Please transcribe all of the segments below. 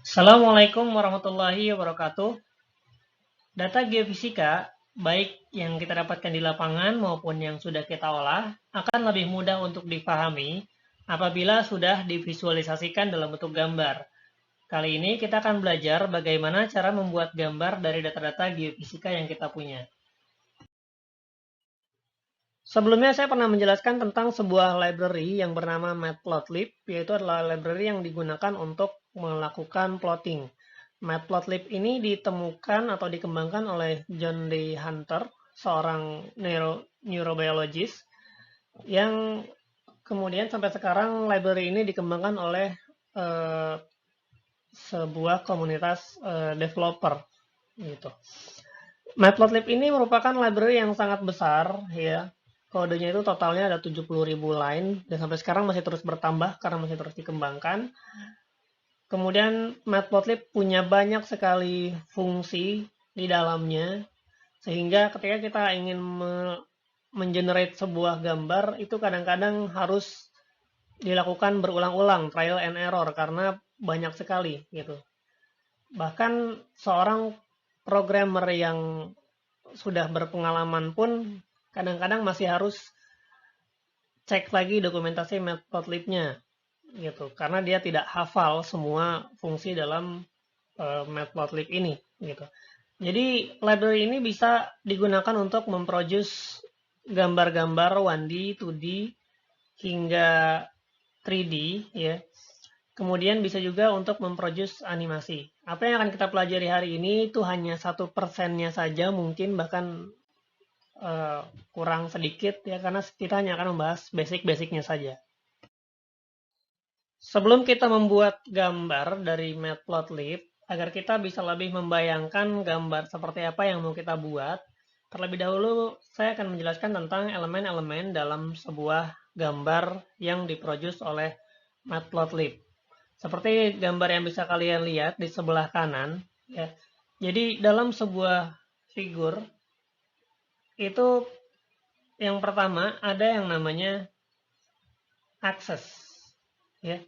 Assalamualaikum warahmatullahi wabarakatuh. Data geofisika, baik yang kita dapatkan di lapangan maupun yang sudah kita olah, akan lebih mudah untuk dipahami apabila sudah divisualisasikan dalam bentuk gambar. Kali ini kita akan belajar bagaimana cara membuat gambar dari data-data geofisika yang kita punya. Sebelumnya saya pernah menjelaskan tentang sebuah library yang bernama Matplotlib, yaitu adalah library yang digunakan untuk melakukan plotting. Matplotlib ini ditemukan atau dikembangkan oleh John D. Hunter, seorang neurobiologist, yang kemudian sampai sekarang library ini dikembangkan oleh eh, sebuah komunitas developer. Gitu. Matplotlib ini merupakan library yang sangat besar, ya. Kodenya itu totalnya ada 70.000 line, dan sampai sekarang masih terus bertambah karena masih terus dikembangkan. Kemudian Matplotlib punya banyak sekali fungsi di dalamnya, sehingga ketika kita ingin mengenerate sebuah gambar, itu kadang-kadang harus dilakukan berulang-ulang, trial and error, karena banyak sekali gitu. Bahkan seorang programmer yang sudah berpengalaman pun kadang-kadang masih harus cek lagi dokumentasi Matplotlib-nya gitu, karena dia tidak hafal semua fungsi dalam Matplotlib ini gitu. Jadi library ini bisa digunakan untuk memproduce gambar-gambar 1D, 2D hingga 3D ya. Kemudian bisa juga untuk memproduce animasi. Apa yang akan kita pelajari hari ini itu hanya 1%-nya saja, mungkin bahkan kurang sedikit ya, karena kita hanya akan membahas basic-basicnya saja. Sebelum kita membuat gambar dari Matplotlib, agar kita bisa lebih membayangkan gambar seperti apa yang mau kita buat, terlebih dahulu saya akan menjelaskan tentang elemen-elemen dalam sebuah gambar yang diproduce oleh Matplotlib. Seperti gambar yang bisa kalian lihat di sebelah kanan, ya. Jadi dalam sebuah figur itu yang pertama ada yang namanya akses, ya.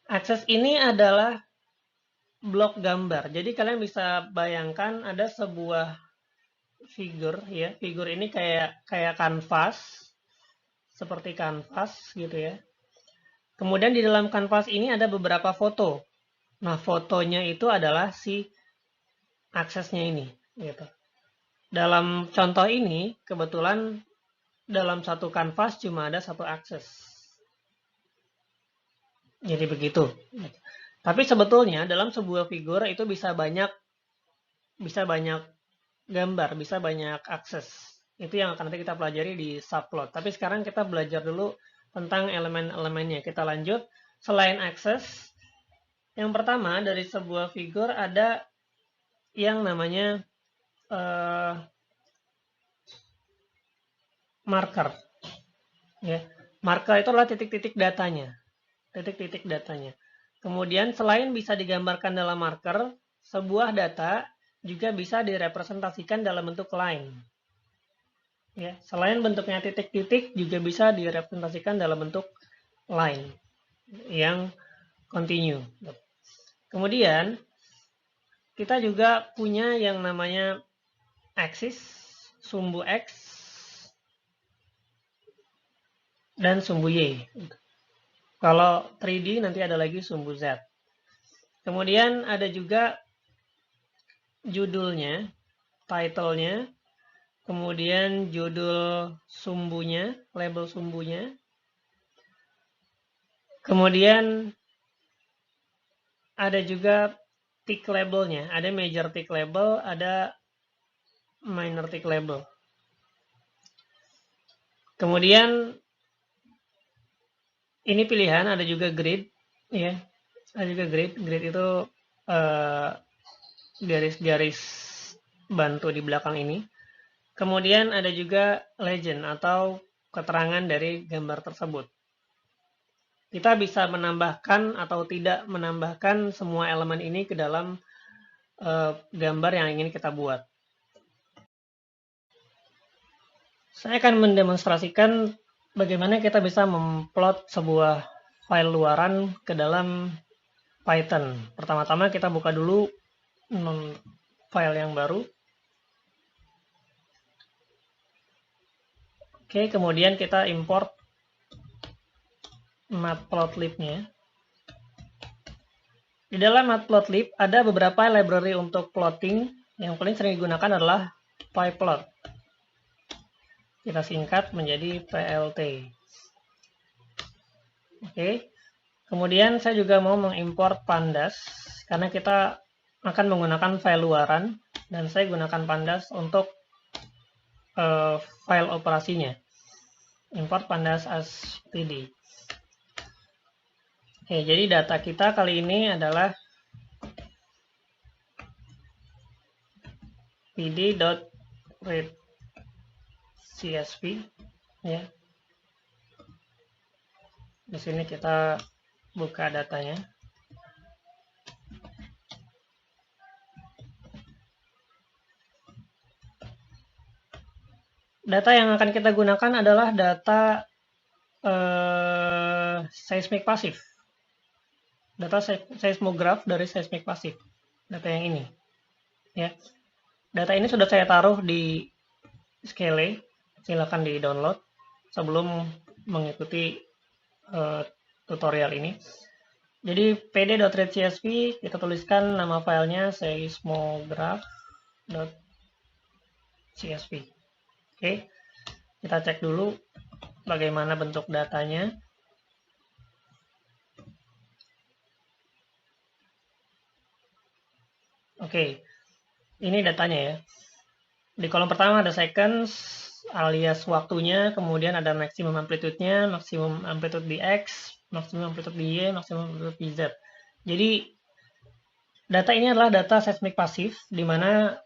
Akses ini adalah blok gambar. Jadi kalian bisa bayangkan ada sebuah figur, ya. Figur ini kayak kanvas, seperti kanvas gitu ya. Kemudian di dalam kanvas ini ada beberapa foto. Nah, fotonya itu adalah si aksesnya ini, gitu. Dalam contoh ini, kebetulan dalam satu kanvas cuma ada satu akses. Jadi begitu. Tapi sebetulnya dalam sebuah figur itu bisa banyak gambar, bisa banyak akses. Itu yang akan nanti kita pelajari di subplot. Tapi sekarang kita belajar dulu tentang elemen-elemennya. Kita lanjut. Selain akses, yang pertama dari sebuah figur ada yang namanya marker. Ya. Marker itu adalah titik-titik datanya. Titik-titik datanya. Kemudian selain bisa digambarkan dalam marker, sebuah data juga bisa direpresentasikan dalam bentuk line. Ya, selain bentuknya titik-titik juga bisa direpresentasikan dalam bentuk line yang continue. Kemudian kita juga punya yang namanya axis, sumbu X, dan sumbu Y. Kalau 3D nanti ada lagi sumbu Z. Kemudian ada juga judulnya, title-nya, kemudian judul sumbunya, label sumbunya, kemudian ada juga tick labelnya, ada major tick label, ada minor tick label. Kemudian ini pilihan, ada juga grid, ya, ada juga grid. Grid itu garis-garis bantu di belakang ini. Kemudian ada juga legend atau keterangan dari gambar tersebut. Kita bisa menambahkan atau tidak menambahkan semua elemen ini ke dalam gambar yang ingin kita buat. Saya akan mendemonstrasikan bagaimana kita bisa memplot sebuah file luaran ke dalam Python. Pertama-tama kita buka dulu file yang baru. Oke, kemudian kita import matplotlib-nya. Di dalam matplotlib ada beberapa library untuk plotting. Yang paling sering digunakan adalah pyplot. Kita singkat menjadi PLT. Oke. Kemudian saya juga mau mengimport pandas karena kita akan menggunakan file luaran dan saya gunakan pandas untuk file operasinya. Import pandas as pd. Oke, jadi data kita kali ini adalah pd.readcsv ya. Di sini kita buka datanya. Data yang akan kita gunakan adalah data seismik pasif. Data seismograf dari seismik pasif. Data yang ini. Ya. Data ini sudah saya taruh di Scale. Silakan di-download sebelum mengikuti tutorial ini. Jadi pd.readcsv kita tuliskan nama filenya seismograph.csv. Oke, kita cek dulu bagaimana bentuk datanya. Oke, ini datanya ya. Di kolom pertama ada seconds alias waktunya, kemudian ada maksimum amplitude-nya, maksimum amplitude di X, maksimum amplitude di Y, maksimum amplitude di Z. Jadi data ini adalah data seismik pasif, di mana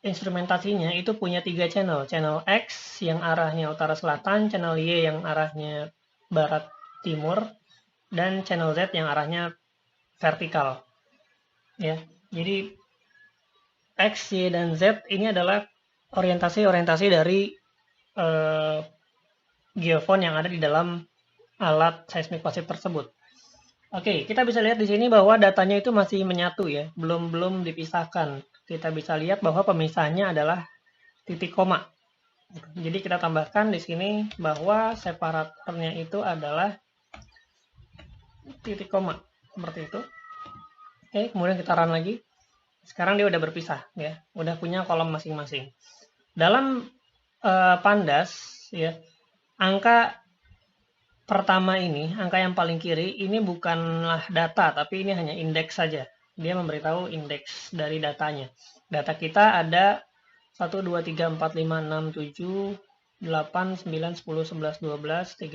instrumentasinya itu punya 3 channel. Channel X yang arahnya utara selatan, channel Y yang arahnya barat timur, dan channel Z yang arahnya vertikal. Ya, jadi X, Y, dan Z ini adalah orientasi-orientasi dari geofone yang ada di dalam alat seismik pasif tersebut. Oke, kita bisa lihat di sini bahwa datanya itu masih menyatu ya, belum dipisahkan. Kita bisa lihat bahwa pemisahnya adalah titik koma. Jadi kita tambahkan di sini bahwa separatornya itu adalah titik koma, seperti itu. Oke, kemudian kita run lagi. Sekarang dia udah berpisah ya, udah punya kolom masing-masing. Dalam pandas ya, angka pertama ini, angka yang paling kiri ini bukanlah data, tapi ini hanya indeks saja. Dia memberitahu indeks dari datanya. Data kita ada 1, 2, 3, 4, 5, 6, 7, 8, 9, 10, 11, 12, 13,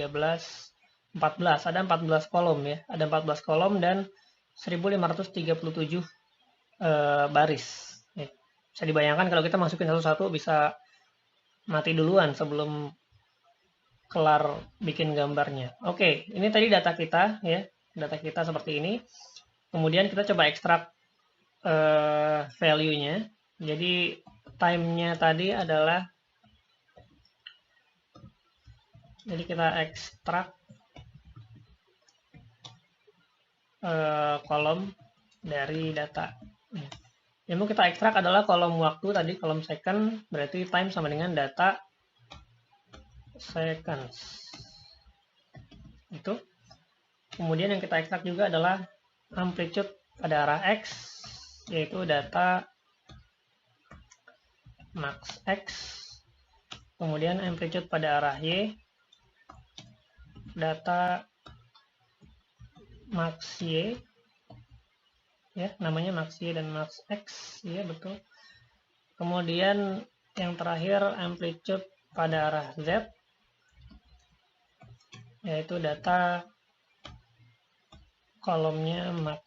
14. Ada 14 kolom ya. Ada 14 kolom dan 1537 baris. Ya. Bisa dibayangkan kalau kita masukin satu-satu bisa mati duluan sebelum kelar bikin gambarnya. Oke, ini tadi data kita ya. Data kita seperti ini. Kemudian kita coba ekstrak value-nya. Jadi time-nya tadi adalah, jadi kita ekstrak kolom dari data. Yang mau kita ekstrak adalah kolom waktu tadi, kolom second, berarti time sama dengan data seconds. Itu. Kemudian yang kita ekstrak juga adalah amplitude pada arah X, yaitu data max X. Kemudian amplitude pada arah Y, data max Y. Ya, namanya max Y dan max X, ya betul. Kemudian yang terakhir amplitude pada arah Z, yaitu data kolomnya max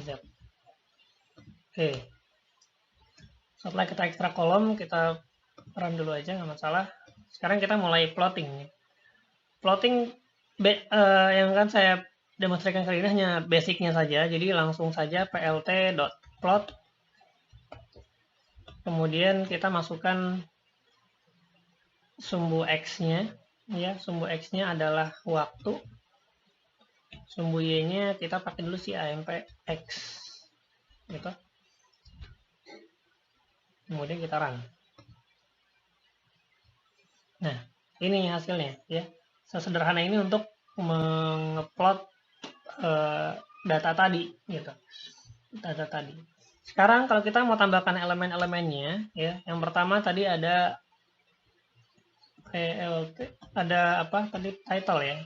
Z. Oke. Setelah kita ekstrak kolom, kita run dulu aja, nggak masalah. Sekarang kita mulai plotting. Plotting yang kan saya demonstrasikan kali ini hanya basicnya saja, jadi langsung saja plt.plot. Kemudian kita masukkan sumbu X-nya, ya, sumbu X-nya adalah waktu. Sumbu Y-nya kita pakai dulu si AMPX. Gitu. Kemudian kita run. Nah, ini hasilnya ya. Sesederhana ini untuk mengupload data tadi gitu. Data tadi. Sekarang kalau kita mau tambahkan elemen-elemennya ya, yang pertama tadi ada PLT, ada apa tadi, title ya.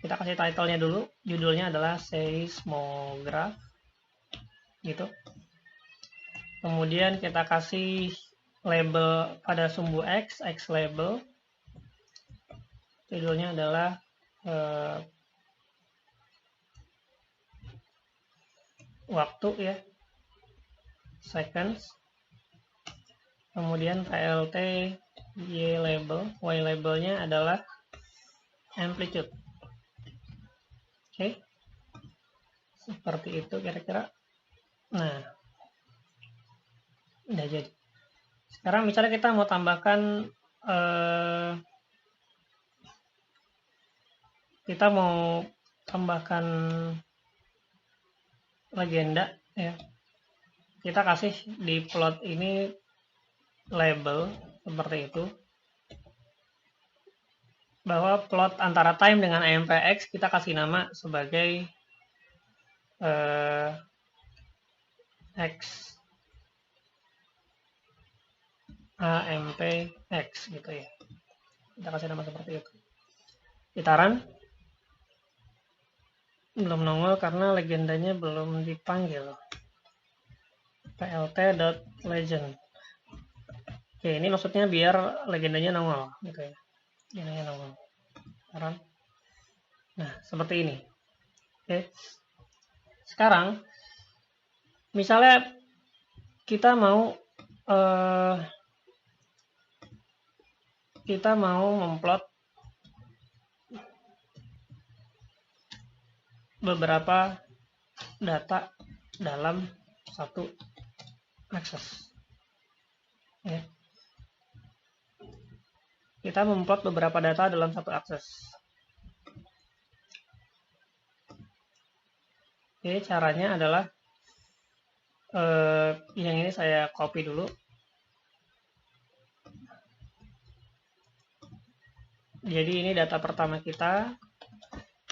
Kita kasih title-nya dulu, judulnya adalah seismograph gitu. Kemudian kita kasih label pada sumbu X label. Judulnya adalah waktu ya, seconds. Kemudian PLT Y labelnya adalah amplitude. Oke, seperti itu kira-kira. Nah, udah jadi. Sekarang misalnya kita mau tambahkan legenda ya. Kita kasih di plot ini label seperti itu, bahwa plot antara time dengan AMPX kita kasih nama sebagai X AMPX gitu ya. Kita kasih nama seperti itu. Kita run. Belum nongol karena legendanya belum dipanggil. plt.legend. Oke, ini maksudnya biar legendanya nongol gitu ya. Legendanya nongol. Run. Nah, seperti ini. Oke. Sekarang misalnya kita mau memplot beberapa data dalam satu akses. Ya. Kita memplot beberapa data dalam satu akses. Oke, caranya adalah yang ini saya copy dulu. Jadi ini data pertama kita,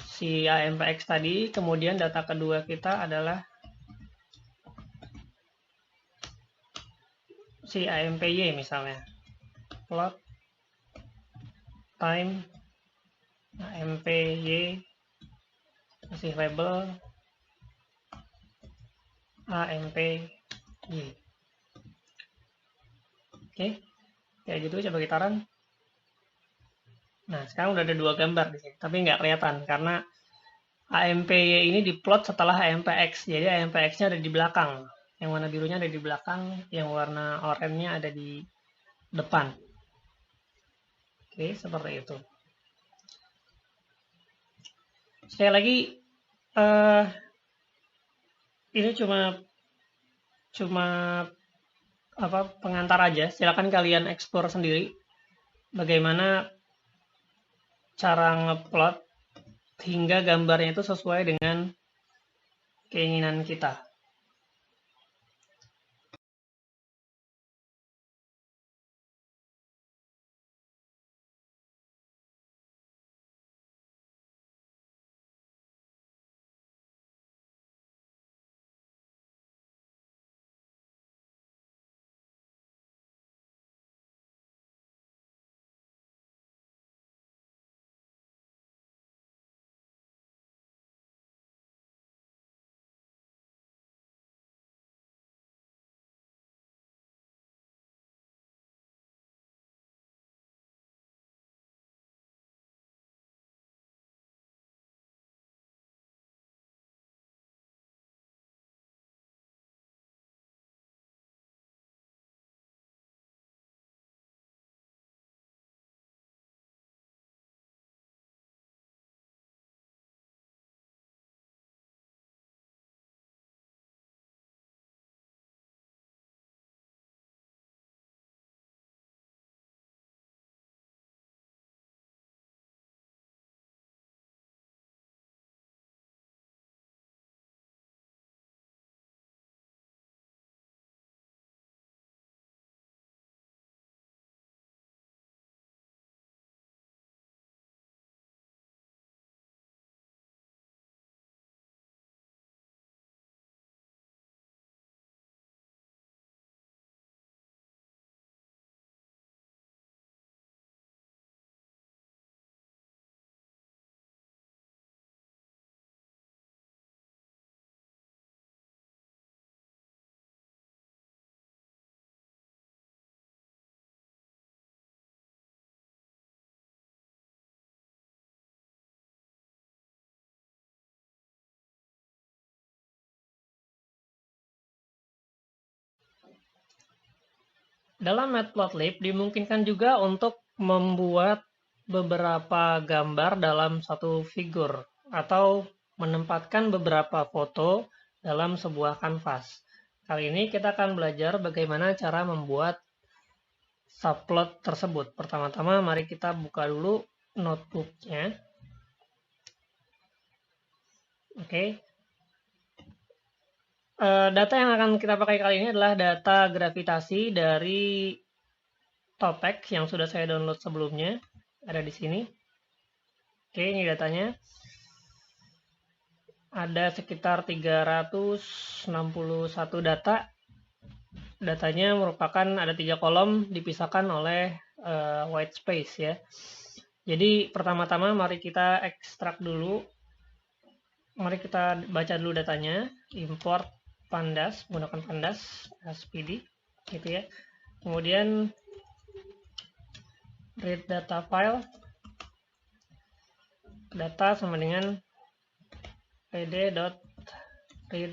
si AMPX tadi, kemudian data kedua kita adalah si AMPY misalnya. Plot time AMPY, kasih label AMPY. Oke, kayak gitu, coba kita run. Nah, sekarang udah ada dua gambar di sini, tapi nggak kelihatan karena AMPY ini diplot setelah AMPX. Jadi AMPX-nya ada di belakang. Yang warna birunya ada di belakang, yang warna oranye ada di depan. Oke, seperti itu. Sekali lagi, ini cuma pengantar aja. Silakan kalian explore sendiri bagaimana cara ngeplot hingga gambarnya itu sesuai dengan keinginan kita. Dalam Matplotlib dimungkinkan juga untuk membuat beberapa gambar dalam satu figur atau menempatkan beberapa foto dalam sebuah kanvas. Kali ini kita akan belajar bagaimana cara membuat subplot tersebut. Pertama-tama mari kita buka dulu notebooknya. Oke. Data yang akan kita pakai kali ini adalah data gravitasi dari Topex yang sudah saya download sebelumnya. Ada di sini. Oke, ini datanya. Ada sekitar 361 data. Datanya merupakan ada 3 kolom dipisahkan oleh white space ya. Jadi pertama-tama mari kita ekstrak dulu. Mari kita baca dulu datanya. Import pandas, menggunakan pandas SPD gitu ya. Kemudian read data file, data sama dengan pd.read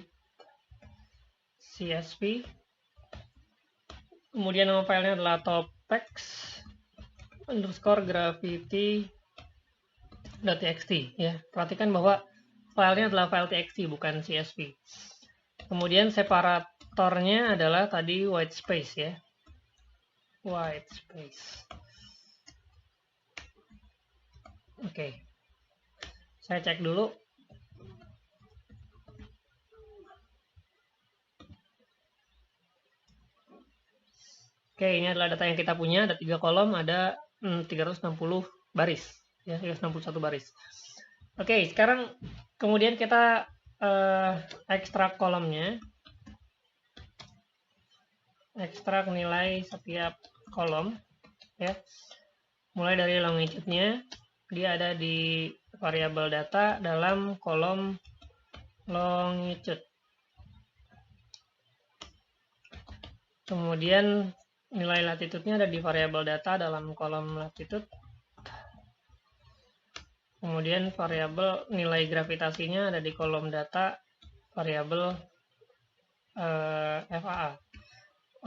csv. Kemudian nama filenya adalah topex underscore gravity.txt ya. Perhatikan bahwa filenya adalah file txt bukan csv. Kemudian separatornya adalah tadi white space ya. White space. Oke. Saya cek dulu. Oke, ini adalah data yang kita punya, ada 3 kolom, ada 360 baris ya, 361 baris. Oke, sekarang kemudian kita ekstrak kolomnya. Ekstrak nilai setiap kolom ya. Mulai dari longitude-nya, dia ada di variabel data dalam kolom longitude. Kemudian nilai latitude-nya ada di variabel data dalam kolom latitude. Kemudian variabel nilai gravitasinya ada di kolom data variabel FAA.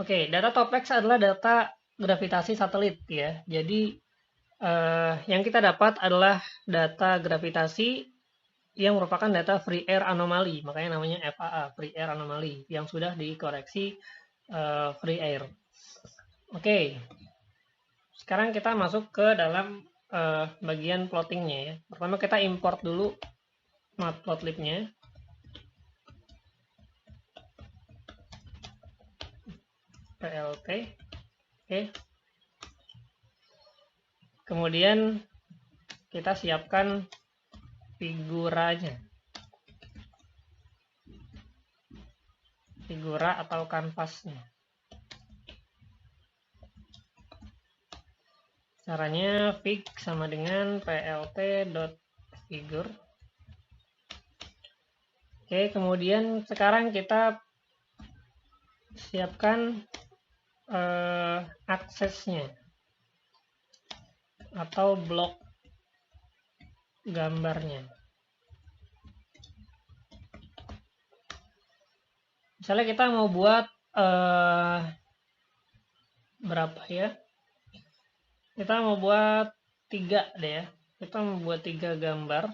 Oke, data Topex adalah data gravitasi satelit ya. Jadi yang kita dapat adalah data gravitasi yang merupakan data free air anomaly, makanya namanya FAA, free air anomaly, yang sudah dikoreksi free air. Oke, sekarang kita masuk ke dalam bagian plottingnya ya. Pertama kita import dulu matplotlib-nya. PLT. Oke. Kemudian kita siapkan figuranya. Figura atau kanvasnya. Caranya fig sama dengan plt.figure. Oke, kemudian sekarang kita siapkan aksesnya atau blok gambarnya. Misalnya kita mau buat berapa ya? Kita mau buat 3 deh ya. Kita mau buat 3 gambar,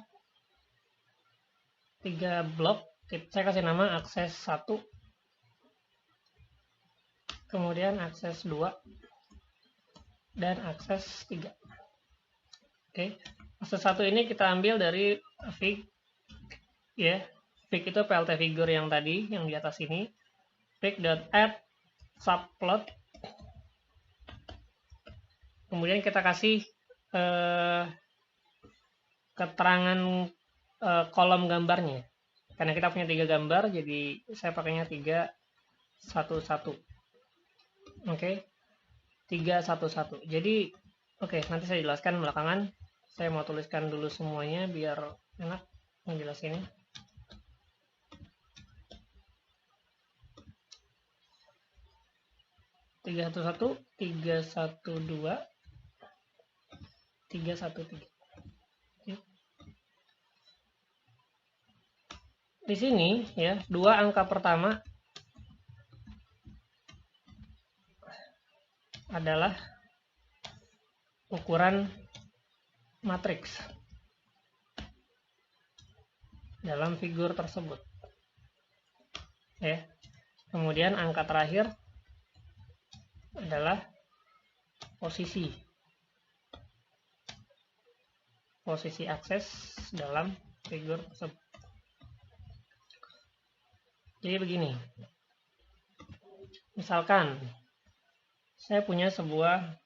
3 blok. Saya kasih nama akses 1, kemudian akses 2, dan akses 3. Oke, akses 1 ini kita ambil dari fig ya. Fig itu plt figure yang tadi, yang di atas ini. Fig.add subplot. Kemudian kita kasih keterangan kolom gambarnya. Karena kita punya 3 gambar, jadi saya pakainya 3, 1, 1. Oke, 3, 1, 1. Jadi, oke, nanti saya jelaskan belakangan. Saya mau tuliskan dulu semuanya biar enak menjelasinnya. Tiga satu satu, 312, 313. Di sini ya, 2 angka pertama adalah ukuran matriks dalam figur tersebut. Ya. Kemudian angka terakhir adalah posisi akses dalam figur tersebut. Jadi begini, misalkan saya punya sebuah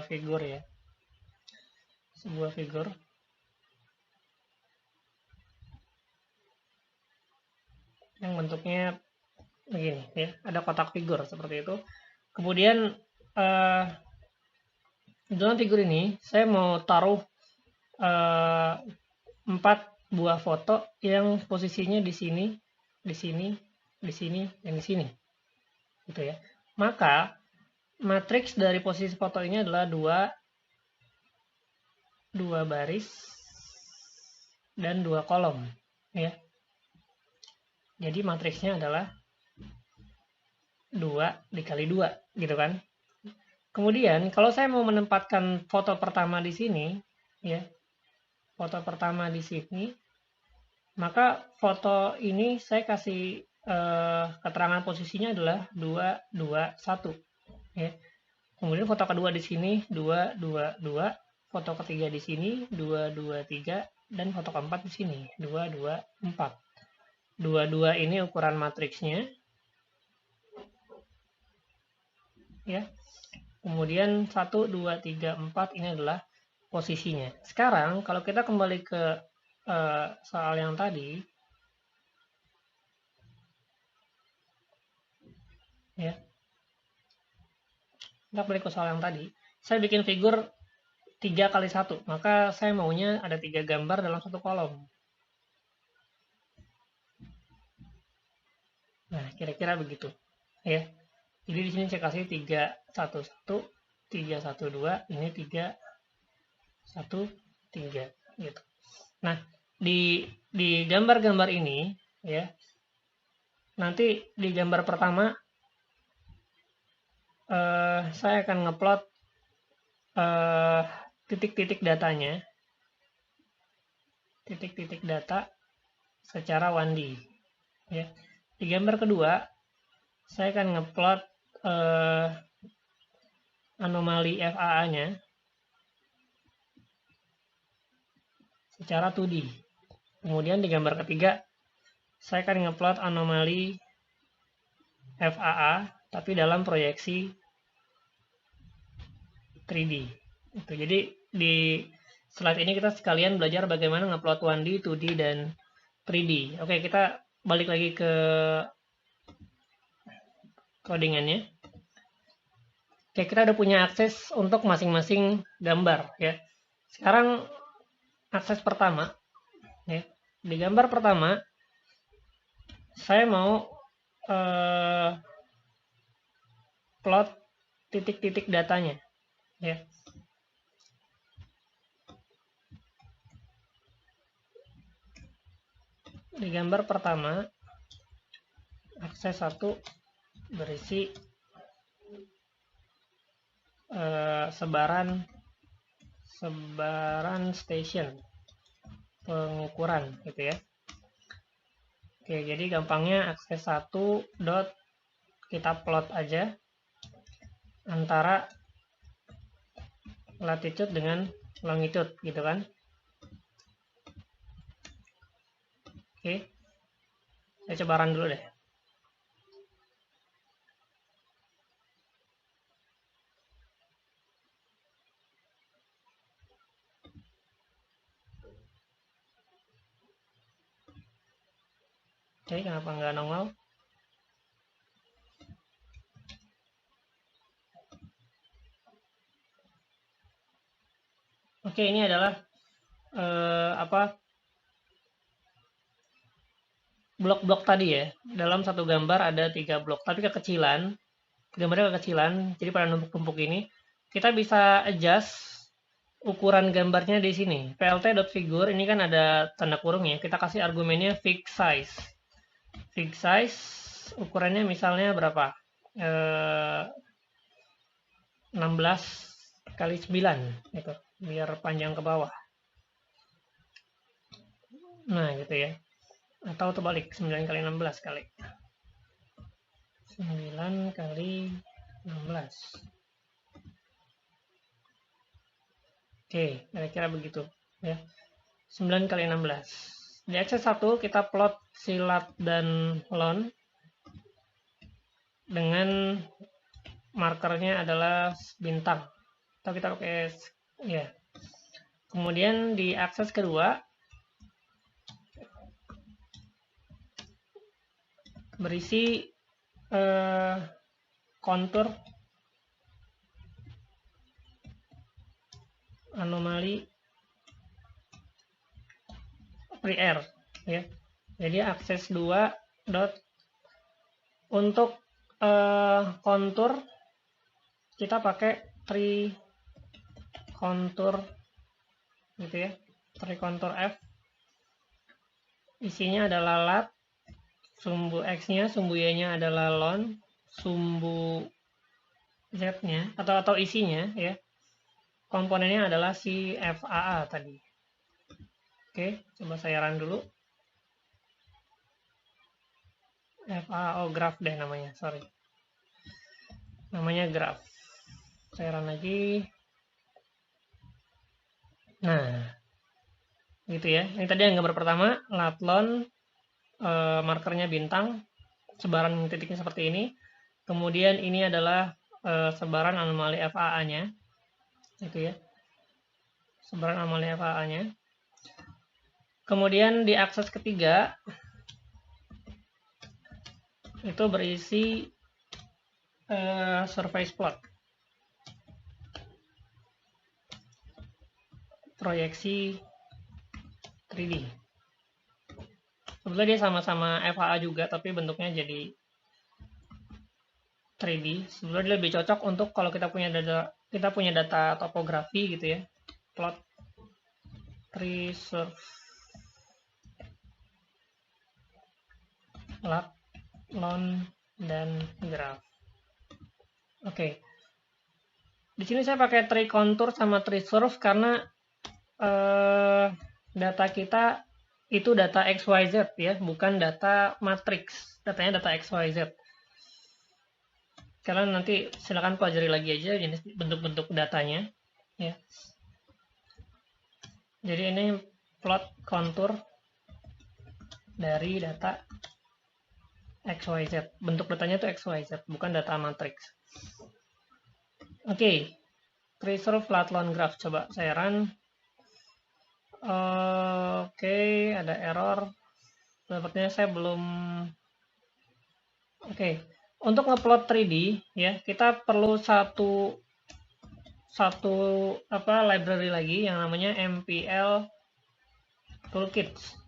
figur ya, sebuah figur yang bentuknya begini ya, ada kotak figur seperti itu. Kemudian dalam figur ini saya mau taruh 4 buah foto yang posisinya di sini, di sini, di sini, dan di sini, gitu ya. Maka matriks dari posisi foto ini adalah 2 baris dan 2 kolom, ya. Jadi matriksnya adalah 2 dikali 2, gitu kan. Kemudian kalau saya mau menempatkan foto pertama di sini, ya, foto pertama di sini, maka foto ini saya kasih keterangan posisinya adalah 2, 2, 1. Ya. Kemudian foto kedua di sini 2, 2, 2, foto ketiga di sini 2, 2, 3, dan foto keempat di sini 2, 2, 4. 2, 2 ini ukuran matriksnya. Ya. Kemudian 1, 2, 3, 4 ini adalah posisinya. Sekarang kalau kita kembali ke soal yang tadi, ya, kita kembali ke soal yang tadi, saya bikin figur 3 kali 1, maka saya maunya ada 3 gambar dalam satu kolom. Nah, kira-kira begitu, ya. Jadi di sini saya kasih 3, 1, 1, 3, 1, 2, ini 3, 1, 3, gitu. Nah, di gambar-gambar ini, ya, nanti di gambar pertama saya akan ngeplot titik-titik datanya, titik-titik data secara 1D. Ya. Di gambar kedua, saya akan ngeplot anomali FAA-nya secara 2D. Kemudian di gambar ketiga, saya akan ngeplot anomali FAA tapi dalam proyeksi 3D. Itu. Jadi di slide ini kita sekalian belajar bagaimana ngeplot 1D, 2D, dan 3D. Oke, kita balik lagi ke codingannya. Oke, kita udah punya akses untuk masing-masing gambar ya. Sekarang akses pertama ya. Di gambar pertama saya mau plot titik-titik datanya ya. Di gambar pertama akses 1 berisi sebaran station pengukuran gitu ya. Oke, jadi gampangnya akses 1 dot kita plot aja antara latitude dengan longitude gitu kan. Oke, saya coba run dulu deh. Oke, kenapa nggak nongol? Oke, ini adalah blok-blok tadi ya. Dalam satu gambar ada 3 blok, tapi kekecilan. Gambarnya kekecilan, jadi pada numpuk-numpuk ini. Kita bisa adjust ukuran gambarnya di sini. plt.figure ini kan ada tanda kurung ya. Kita kasih argumennya fix size. Fix size ukurannya misalnya berapa? 16 kali 9 gitu, biar panjang ke bawah. Nah, gitu ya. Atau terbalik, 9 kali 16 kali. 9 kali 16. Oke, kira-kira begitu ya. 9 kali 16. Di akses 1 kita plot si lat dan lon dengan markernya adalah bintang. Atau kita pakai ya. Kemudian di akses kedua berisi kontur anomali pre-air ya. Jadi akses 2 dot untuk kontur kita pakai tree kontur gitu ya, tree kontur F. Isinya adalah lat, sumbu X-nya, sumbu Y-nya adalah lon, sumbu Z-nya atau isinya ya. Komponennya adalah si FAA tadi. Oke, coba saya run dulu. FAA, oh graph deh namanya, sorry. Namanya graph. Saya run lagi. Nah, gitu ya. Ini tadi yang gambar pertama, lat lon, markernya bintang, sebaran titiknya seperti ini. Kemudian ini adalah sebaran anomali FAA-nya, gitu ya. Sebaran anomali FAA-nya. Kemudian di akses ketiga itu berisi surface plot, proyeksi 3D. Sebetulnya dia sama-sama FAA juga, tapi bentuknya jadi 3D. Sebetulnya dia lebih cocok untuk kalau kita punya data topografi gitu ya. Plot tree surf lat, lon, dan graph. Oke. Di sini saya pakai tree contour sama tree surf karena data kita itu data XYZ ya, bukan data matrix. Datanya data XYZ. Kalian nanti silakan pelajari lagi aja jenis bentuk-bentuk datanya ya. Jadi ini plot kontur dari data XYZ. Bentuk datanya itu XYZ, bukan data matrix. Oke, tree surf lat lon graph. Coba saya run. Oke, ada error. Sepertinya saya belum. Oke, untuk ngeplot 3D ya, kita perlu satu library lagi yang namanya MPL Toolkits.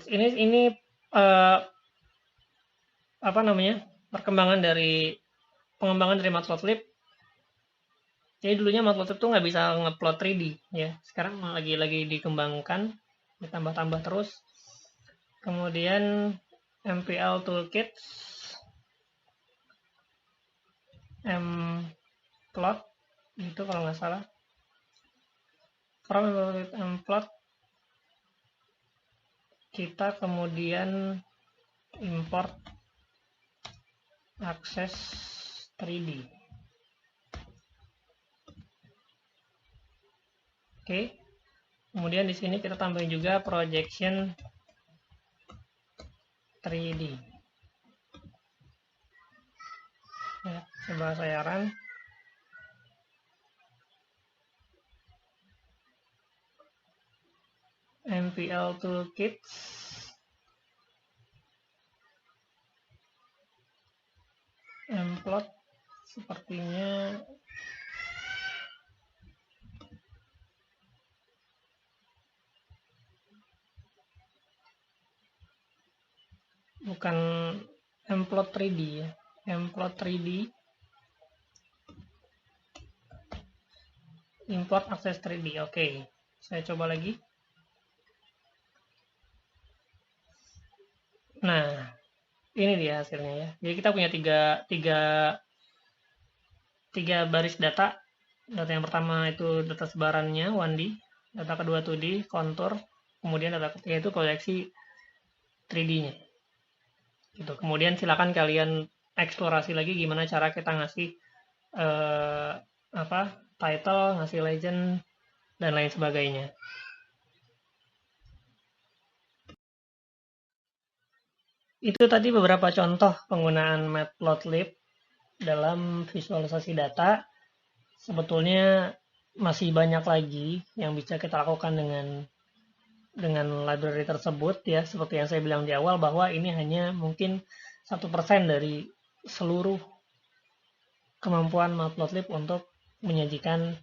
Ini pengembangan dari Matplotlib. Jadi dulunya Matplotlib tuh nggak bisa ngeplot 3D ya. Sekarang lagi dikembangkan, ditambah-tambah terus. Kemudian MPL Toolkits, mplot itu kalau nggak salah. From mplot kita kemudian import akses 3D. Oke. Kemudian di sini kita tambahin juga projection 3D. Ya, coba saya run. MPL Toolkits. Mplot sepertinya bukan mplot 3D ya. Mplot 3D import akses 3D. Oke, saya coba lagi. Nah, ini dia hasilnya ya. Jadi kita punya tiga baris data. Data yang pertama itu data sebarannya 1D, data kedua 2D, kontur, kemudian data ketiga itu proyeksi 3D-nya. Gitu. Kemudian silakan kalian eksplorasi lagi gimana cara kita ngasih eh, apa title, ngasih legend dan lain sebagainya. Itu tadi beberapa contoh penggunaan Matplotlib dalam visualisasi data. Sebetulnya masih banyak lagi yang bisa kita lakukan dengan library tersebut ya, seperti yang saya bilang di awal bahwa ini hanya mungkin 1% dari seluruh kemampuan Matplotlib untuk menyajikan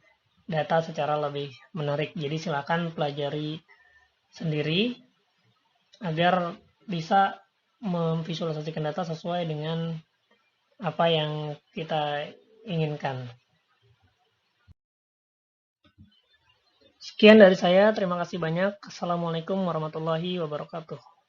data secara lebih menarik. Jadi silakan pelajari sendiri agar bisa memvisualisasikan data sesuai dengan apa yang kita inginkan. Sekian dari saya, terima kasih banyak. Assalamualaikum warahmatullahi wabarakatuh.